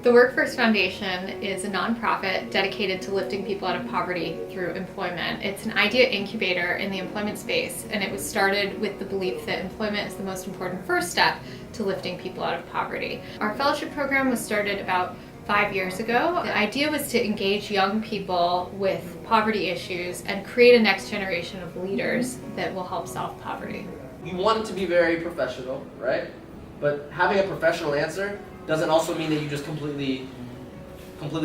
The Workforce Foundation is a nonprofit dedicated to lifting people out of poverty through employment. It's an idea incubator in the employment space, and it was started with the belief that employment is the most important first step to lifting people out of poverty. Our fellowship program was started about 5 years ago. The idea was to engage young people with poverty issues and create a next generation of leaders that will help solve poverty. You want it to be very professional, right? But having a professional answer doesn't also mean that you just completely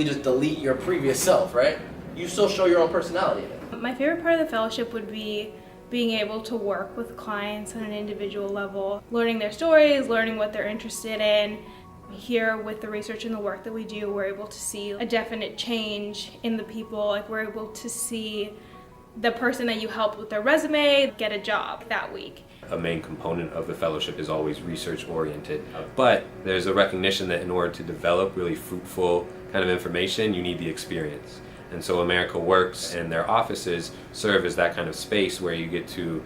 just delete your previous self, right? You still show your own personality in it. My favorite part of the fellowship would be being able to work with clients on an individual level, learning their stories, learning what they're interested in. Here with the research and the work that we do, we're able to see a definite change in the people. Like, we're able to see the person that you helped with their resume get a job that week. A main component of the fellowship is always research oriented, but there's a recognition that in order to develop really fruitful kind of information, you need the experience. And so America Works and their offices serve as that kind of space where you get to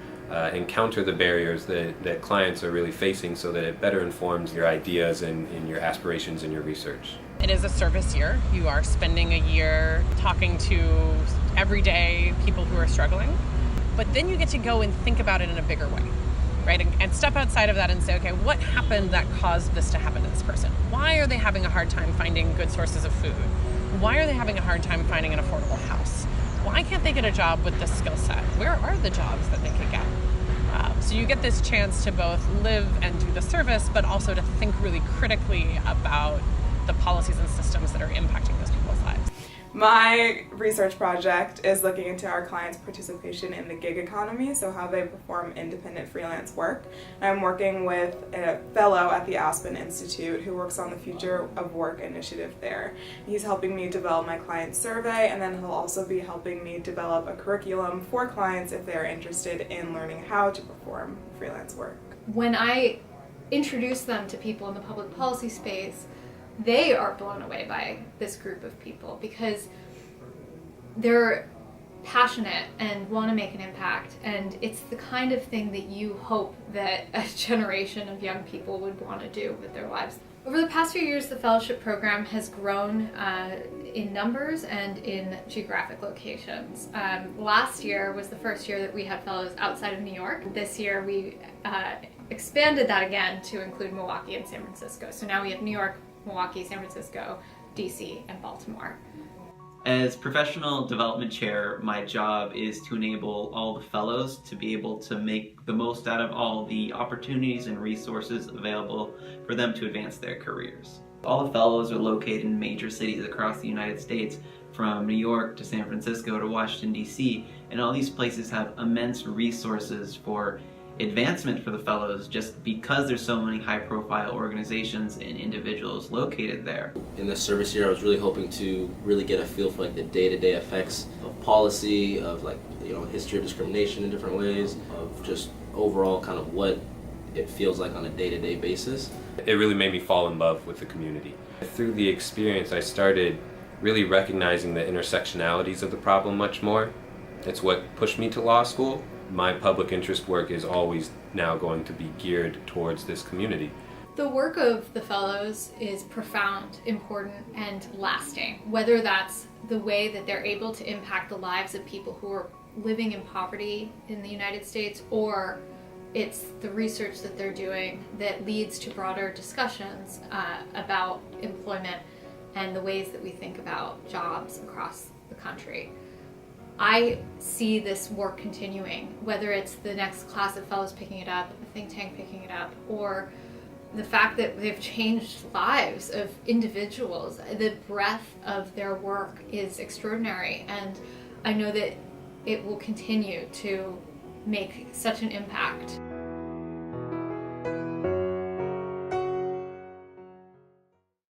encounter the barriers that clients are really facing so that it better informs your ideas and your aspirations and your research. It is a service year. You are spending a year talking to everyday people who are struggling, but then you get to go and think about it in a bigger way, right? And step outside of that and say, okay, what happened that caused this to happen to this person? Why are they having a hard time finding good sources of food? Why are they having a hard time finding an affordable house? Why can't they get a job with this skill set? Where are the jobs that they could get? So you get this chance to both live and do the service, but also to think really critically about the policies and systems that are impacting those people's lives. My research project is looking into our clients' participation in the gig economy, so how they perform independent freelance work. I'm working with a fellow at the Aspen Institute who works on the Future of Work initiative there. He's helping me develop my client survey, and then he'll also be helping me develop a curriculum for clients if they're interested in learning how to perform freelance work. When I introduce them to people in the public policy space, they are blown away by this group of people because they're passionate and want to make an impact, and it's the kind of thing that you hope that a generation of young people would want to do with their lives. Over the past few years, the fellowship program has grown in numbers and in geographic locations. Last year was the first year that we had fellows outside of New York. This year we expanded that again to include Milwaukee and San Francisco. So now we have New York, Milwaukee, San Francisco, DC, and Baltimore. As professional development chair, my job is to enable all the fellows to be able to make the most out of all the opportunities and resources available for them to advance their careers. All the fellows are located in major cities across the United States, from New York to San Francisco to Washington, DC, and all these places have immense resources for advancement for the fellows just because there's so many high-profile organizations and individuals located there. In this service year, I was really hoping to really get a feel for like the day-to-day effects of policy, of like, you know, history of discrimination in different ways, of just overall kind of what it feels like on a day-to-day basis. It really made me fall in love with the community. Through the experience, I started really recognizing the intersectionalities of the problem much more. It's what pushed me to law school. My public interest work is always now going to be geared towards this community. The work of the fellows is profound, important, and lasting. Whether that's the way that they're able to impact the lives of people who are living in poverty in the United States, or it's the research that they're doing that leads to broader discussions about employment and the ways that we think about jobs across the country. I see this work continuing, whether it's the next class of fellows picking it up, a think tank picking it up, or the fact that they've changed lives of individuals. The breadth of their work is extraordinary, and I know that it will continue to make such an impact.